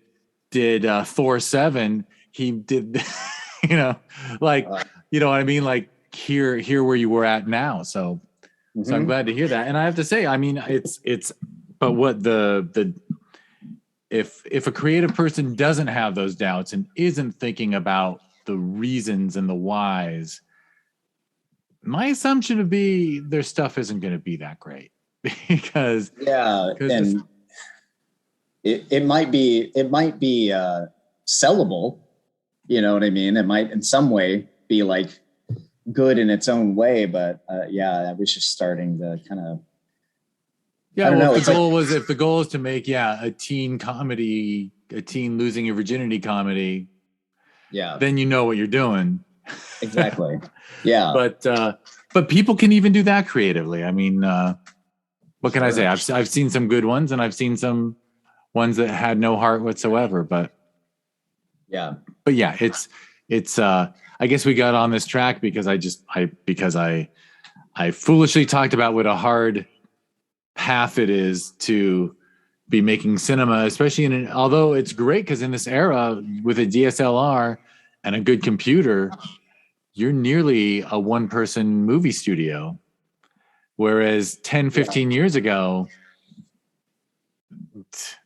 Thor 7, he did, you know what I mean? Like, here where you were at now. So I'm glad to hear that. And I have to say, I mean, but what if a creative person doesn't have those doubts and isn't thinking about the reasons and the whys, my assumption would be their stuff isn't going to be that great because and it might be sellable. You know what I mean? It might in some way be like good in its own way, but I was just starting to kind of. Yeah, well, if the goal is to make a teen comedy, a teen losing your virginity comedy, then you know what you're doing. Exactly. Yeah. But people can even do that creatively. I mean, what can I say? I've seen some good ones, and I've seen some ones that had no heart whatsoever. But it's I guess we got on this track because I foolishly talked about what a hard path it is to be making cinema, especially although it's great because in this era with a DSLR and a good computer, you're nearly a one-person movie studio. Whereas 10, 15 years ago,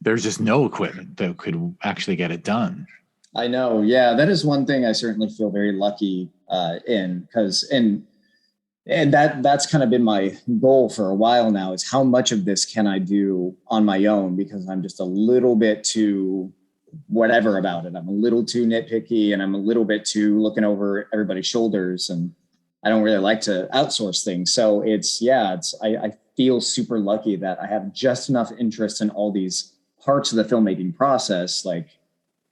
there's just no equipment that could actually get it done. I know. Yeah, that is one thing I certainly feel very lucky in, and that's kind of been my goal for a while now, is how much of this can I do on my own, because I'm just a little bit too whatever about it. I'm a little too nitpicky, and I'm a little bit too looking over everybody's shoulders, and I don't really like to outsource things. So I feel super lucky that I have just enough interest in all these parts of the filmmaking process, like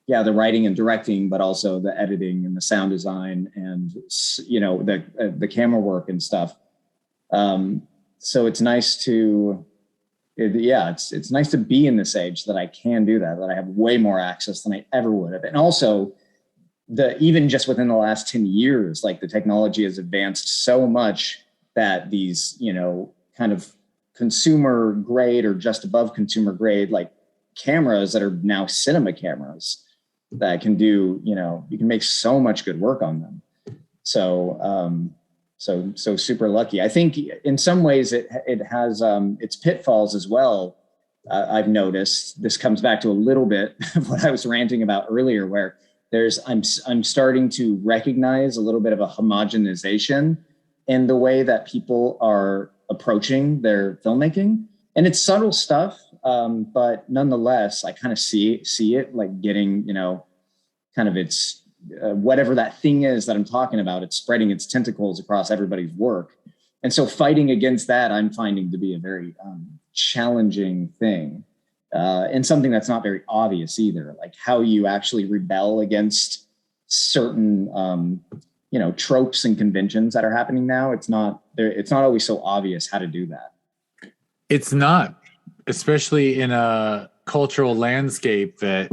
the writing and directing, but also the editing and the sound design and, the camera work and stuff. So it's nice it's nice to be in this age that I can do that I have way more access than I ever would have. And also even just within the last 10 years, like the technology has advanced so much that these, kind of consumer grade or just above consumer grade, like cameras that are now cinema cameras that can do, you can make so much good work on them. So, so super lucky. I think in some ways it has its pitfalls as well. I've noticed this comes back to a little bit of what I was ranting about earlier, where I'm starting to recognize a little bit of a homogenization in the way that people are approaching their filmmaking, and it's subtle stuff, but nonetheless, I kind of see it like getting, kind of its whatever that thing is that I'm talking about. It's spreading its tentacles across everybody's work, and so fighting against that, I'm finding to be a very challenging thing, and something that's not very obvious either. Like how you actually rebel against certain tropes and conventions that are happening now. It's not always so obvious how to do that. It's not, especially in a cultural landscape that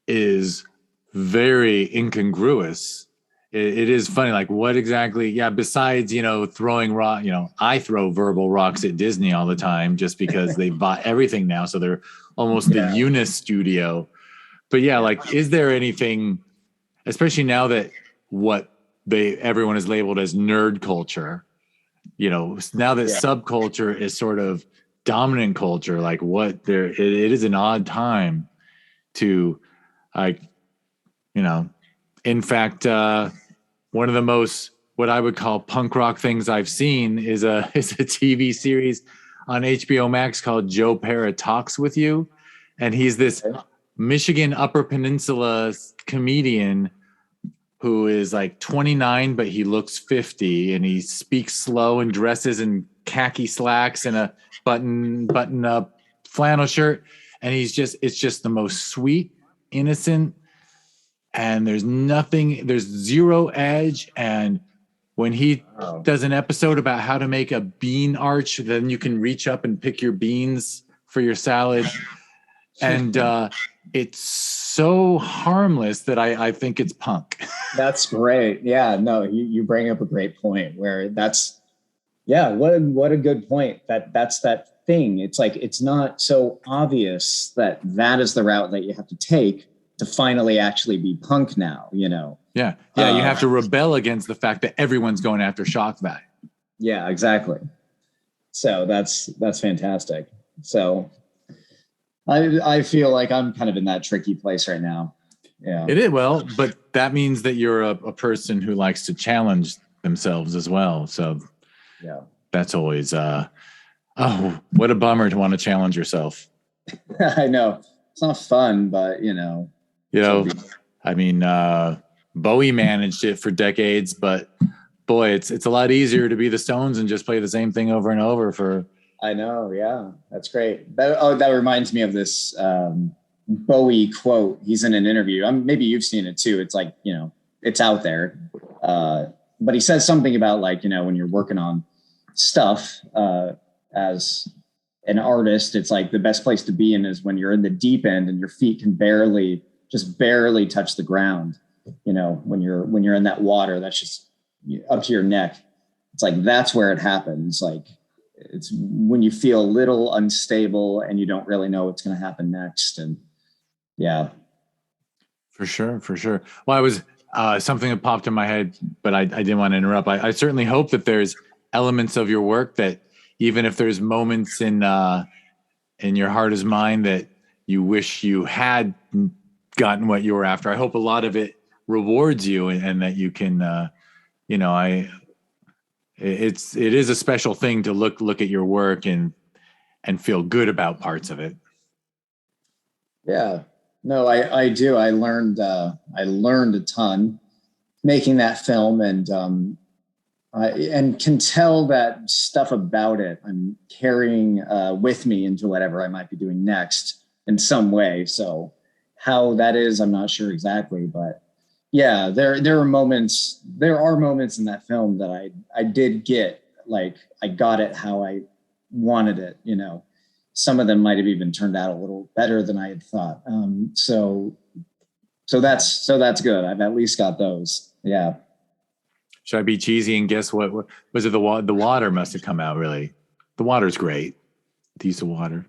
is very incongruous. It is funny, like what exactly, besides, throwing rock, I throw verbal rocks at Disney all the time just because they bought everything now. So they're almost the Unis studio. But like, is there anything, especially now that everyone is labeled as nerd culture, now that subculture is sort of dominant culture, like it is an odd time to, like, in fact, one of the most, what I would call punk rock things I've seen is a TV series on HBO Max called Joe Pera Talks With You. And he's this Michigan Upper Peninsula comedian who is like 29, but he looks 50, and he speaks slow and dresses in khaki slacks and a button up flannel shirt. And it's just the most sweet, innocent, and there's zero edge. And when he does an episode about how to make a bean arch, then you can reach up and pick your beans for your salad. And it's so harmless that I think it's punk. That's great. Yeah, no, you bring up a great point where what a good point. That's that thing. It's like, it's not so obvious that is the route that you have to take to finally actually be punk now, Yeah. You have to rebel against the fact that everyone's going after shock value. Yeah, exactly. So that's fantastic. So I feel like I'm kind of in that tricky place right now. Yeah. It is. Well, but that means that you're a person who likes to challenge themselves as well. So that's always, what a bummer to want to challenge yourself. I know it's not fun, but I mean, Bowie managed it for decades, but boy, it's a lot easier to be the Stones and just play the same thing over and over for. I know. Yeah, that's great. That reminds me of this Bowie quote. He's in an interview. Maybe you've seen it too. It's like, it's out there. But he says something about like, when you're working on stuff as an artist, it's like the best place to be in is when you're in the deep end and your feet can barely touch the ground. When you're in that water, that's just up to your neck. It's like, that's where it happens. Like, it's when you feel a little unstable and you don't really know what's going to happen next. And for sure. Well, I was something that popped in my head, but I didn't want to interrupt. I certainly hope that there's elements of your work that, even if there's moments in your heart is mine that you wish you had gotten what you were after, I hope a lot of it rewards you, and that you can, it is a special thing to look at your work and feel good about parts of it. Yeah, no, I do. I learned a ton making that film, and can tell that stuff about it I'm carrying with me into whatever I might be doing next in some way. So how that is, I'm not sure exactly, but yeah, there are moments in that film that I did get, like, I got it how I wanted it. Some of them might have even turned out a little better than I had thought. So that's good. I've at least got those. Yeah. Should I be cheesy and guess what was it? The water must have come out really. The water's great. The use of water.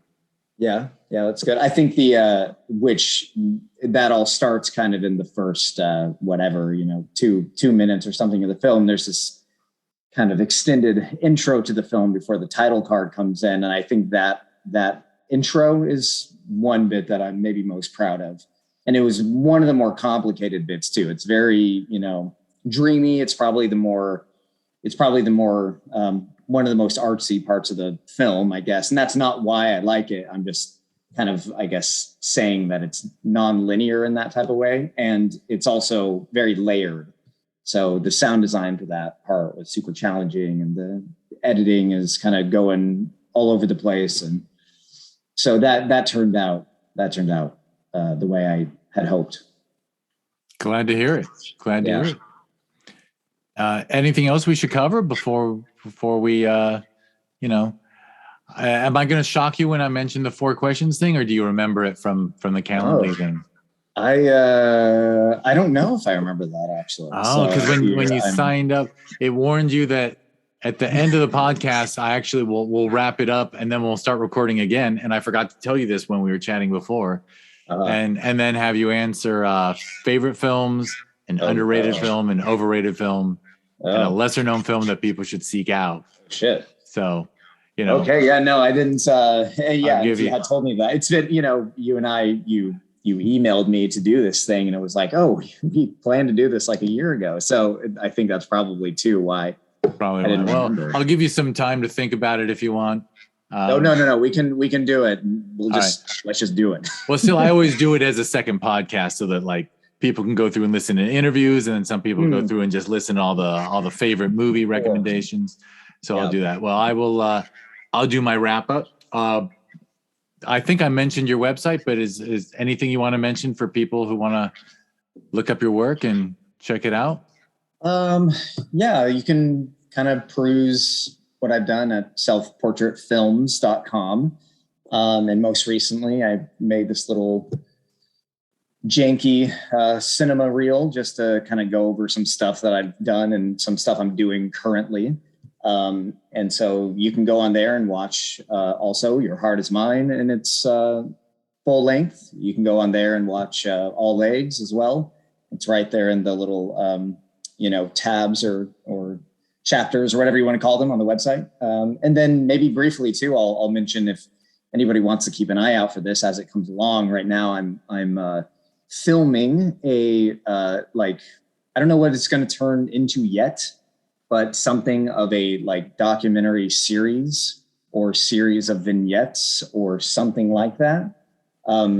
Yeah, that's good. I think the which that all starts kind of in the first whatever, 2 minutes or something of the film. There's this kind of extended intro to the film before the title card comes in, and I think that intro is one bit that I'm maybe most proud of. And it was one of the more complicated bits too. It's very, dreamy. It's probably the more one of the most artsy parts of the film, I guess. And that's not why I like it. I'm just kind of, I guess, saying that it's non-linear in that type of way. And it's also very layered. So the sound design for that part was super challenging, and the editing is kind of going all over the place. And so that turned out the way I had hoped. Glad to hear it. Anything else we should cover before we, am I going to shock you when I mention the 4 questions thing, or do you remember it from the Calendly thing? I don't know if I remember that actually. Oh, because when you signed up, it warned you that at the end of the podcast, I actually we'll wrap it up and then we'll start recording again. And I forgot to tell you this when we were chatting before, and then have you answer favorite films, an underrated film, an overrated film, and a lesser known film that people should seek out. Shit. So, Okay. Yeah. No, I didn't. You had told me that. It's been, you and I, you emailed me to do this thing, and it was like, oh, we planned to do this like a year ago. So I think that's probably too why. Probably. I didn't remember. I'll give you some time to think about it if you want. No. We can do it. Let's just do it. Well, still, I always do it as a second podcast so that like people can go through and listen to interviews, and then some people go through and just listen to all the favorite movie recommendations. So I'll do that. Well, I will. I'll do my wrap up. I think I mentioned your website, but is anything you want to mention for people who want to look up your work and check it out? You can kind of peruse what I've done at selfportraitfilms.com. And most recently, I made this little janky cinema reel just to kind of go over some stuff that I've done and some stuff I'm doing currently. And so you can go on there and watch also Your Heart Is Mine, and it's full length. You can go on there and watch All Legs as well. It's right there in the little, tabs or chapters or whatever you want to call them on the website. And then maybe briefly too, I'll mention if anybody wants to keep an eye out for this as it comes along. Right now, I'm filming a I don't know what it's going to turn into yet, but something of a documentary series or series of vignettes or something like that.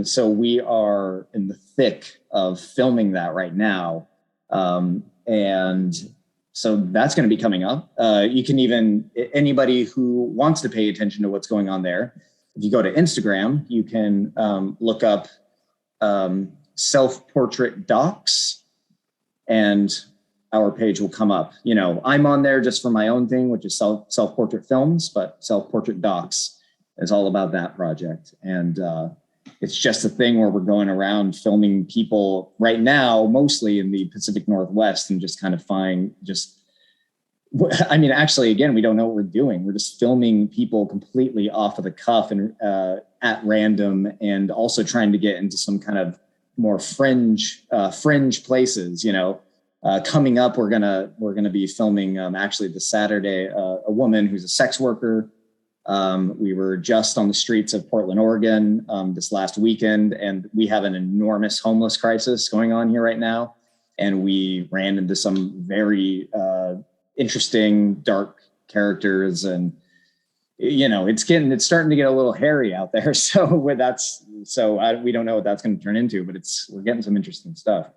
So we are in the thick of filming that right now. And so that's going to be coming up. You can anybody who wants to pay attention to what's going on there, if you go to Instagram, you can look up self-portrait docs, and our page will come up. I'm on there just for my own thing, which is self-portrait films, but self-portrait docs is all about that project. And it's just a thing where we're going around filming people right now, mostly in the Pacific Northwest, and just kind of actually, again, we don't know what we're doing. We're just filming people completely off of the cuff and at random, and also trying to get into some kind of more fringe places, coming up, we're gonna be filming actually this Saturday a woman who's a sex worker. We were just on the streets of Portland, Oregon this last weekend, and we have an enormous homeless crisis going on here right now. And we ran into some very interesting, dark characters, and it's starting to get a little hairy out there. So we don't know what that's going to turn into, but we're getting some interesting stuff.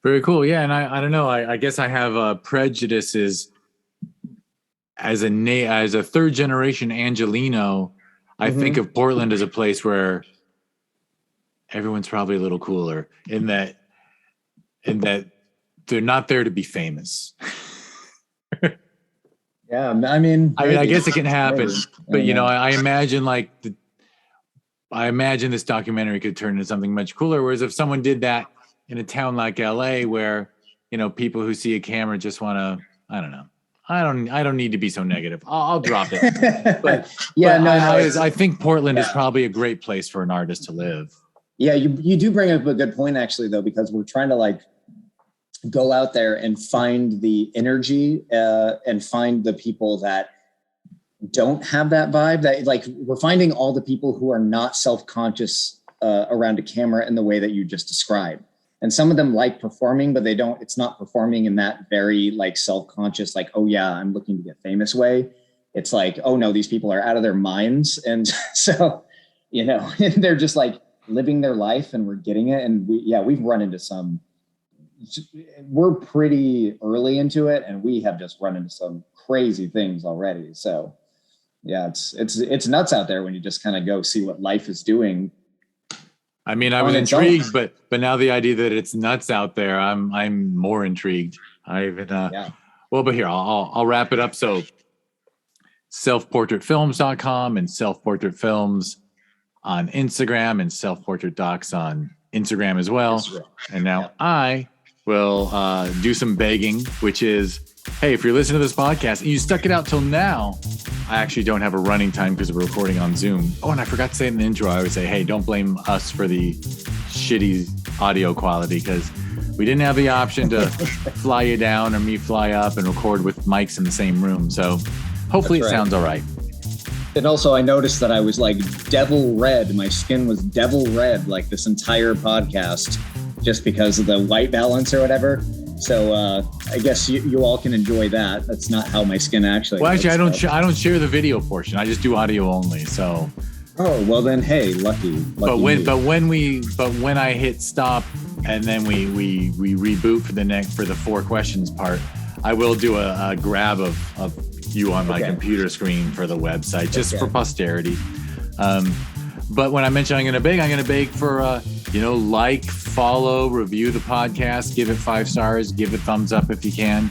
Very cool. Yeah. And I don't know, I guess I have prejudices as a third generation Angelino. I think of Portland as a place where everyone's probably a little cooler in that they're not there to be famous. Yeah. I guess it can happen, but I imagine I imagine this documentary could turn into something much cooler. Whereas if someone did that in a town like LA, where, people who see a camera just want to, I don't know. I don't need to be so negative. I'll drop it. But I think Portland is probably a great place for an artist to live. Yeah, you do bring up a good point, actually, though, because we're trying to like go out there and find the energy and find the people that don't have that vibe. That like we're finding all the people who are not self-conscious around a camera in the way that you just described. And some of them like performing, but it's not performing in that very like self-conscious, like, oh yeah, I'm looking to get famous way. It's like, oh no, these people are out of their minds. And so, they're just like living their life and we're getting it. And we've run into we're pretty early into it and we have just run into some crazy things already. So yeah, it's nuts out there when you just kind of go see what life is doing. I mean, I was intrigued, but now the idea that it's nuts out there, I'm more intrigued. Well, but here I'll wrap it up. So selfportraitfilms.com and Self-Portrait Films on Instagram and Self-Portrait Docs on Instagram as well. Instagram. And now I will do some begging, which is, hey, if you're listening to this podcast and you stuck it out till now, I actually don't have a running time because we're recording on Zoom. Oh, and I forgot to say in the intro, I would say, hey, don't blame us for the shitty audio quality because we didn't have the option to fly you down or me fly up and record with mics in the same room. So hopefully it sounds all right. And also I noticed that I was like devil red. My skin was devil red like this entire podcast just because of the white balance or whatever. So I guess you all can enjoy that. That's not how my skin actually. Well, actually, I don't share the video portion. I just do audio only. So. Oh well, then hey, lucky. But when I hit stop and then we reboot for the 4 questions part, I will do a grab of you on my computer screen for the website just for posterity. But when I mentioned I'm going to beg for like, follow, review the podcast, give it 5 stars, give it thumbs up if you can.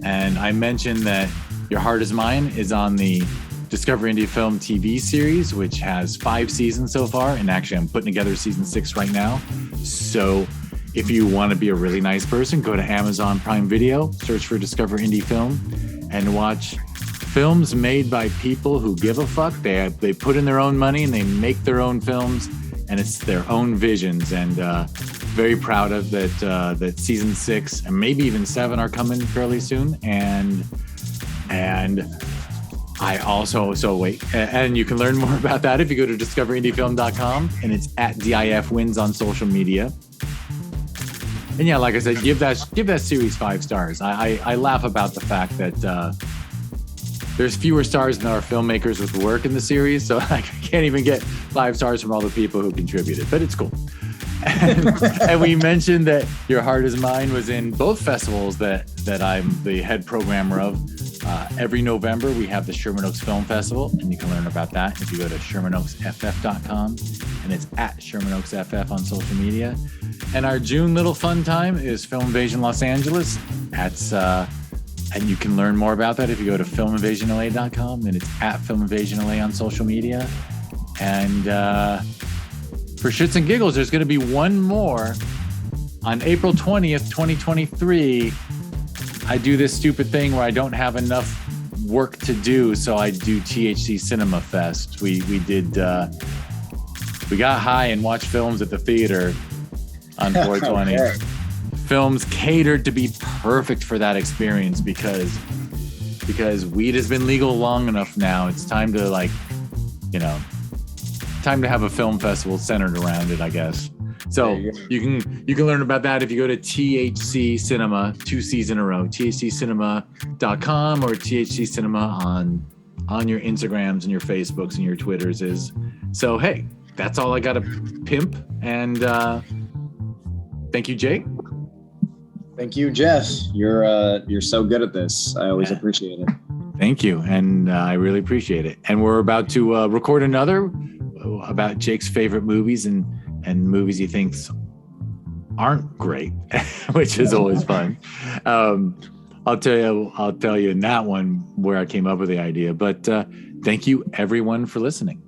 And I mentioned that Your Heart Is Mine is on the Discover Indie Film TV series, which has 5 seasons so far. And actually, I'm putting together season 6 right now. So if you want to be a really nice person, go to Amazon Prime Video, search for Discover Indie Film, and watch films made by people who give a fuck. They put in their own money and they make their own films, and it's their own visions. And very proud of that season 6 and maybe even 7 are coming fairly soon. And I also, and you can learn more about that if you go to discoverindiefilm.com, and it's at DIFwins on social media. And yeah, like I said, give that series 5 stars. I laugh about the fact that there's fewer stars than our filmmakers with work in the series, so I can't even get 5 stars from all the people who contributed, but it's cool. And we mentioned that Your Heart Is Mine was in both festivals that I'm the head programmer of. Every November, we have the Sherman Oaks Film Festival, and you can learn about that if you go to ShermanOaksFF.com, and it's at Sherman Oaks FF on social media. And our June little fun time is Film Invasion Los Angeles. And you can learn more about that if you go to filminvasionla.com, and it's at filminvasionla on social media. And for shits and giggles, there's going to be one more on April 20th, 2023. I do this stupid thing where I don't have enough work to do, so I do THC Cinema Fest. We got high and watched films at the theater on 420. Okay. Films catered to be perfect for that experience because weed has been legal long enough now. It's time to time to have a film festival centered around it, I guess. So you can learn about that if you go to THC Cinema 2 C's in a row, thccinema.com or THC Cinema on your Instagrams and your Facebooks and your Twitters is. So hey, that's all I got to pimp. And thank you, Jake. Thank you, Jeff. You're so good at this. I always appreciate it. Thank you, and I really appreciate it. And we're about to record another about Jake's favorite movies and movies he thinks aren't great, which is always fun. I'll tell you in that one where I came up with the idea. But thank you, everyone, for listening.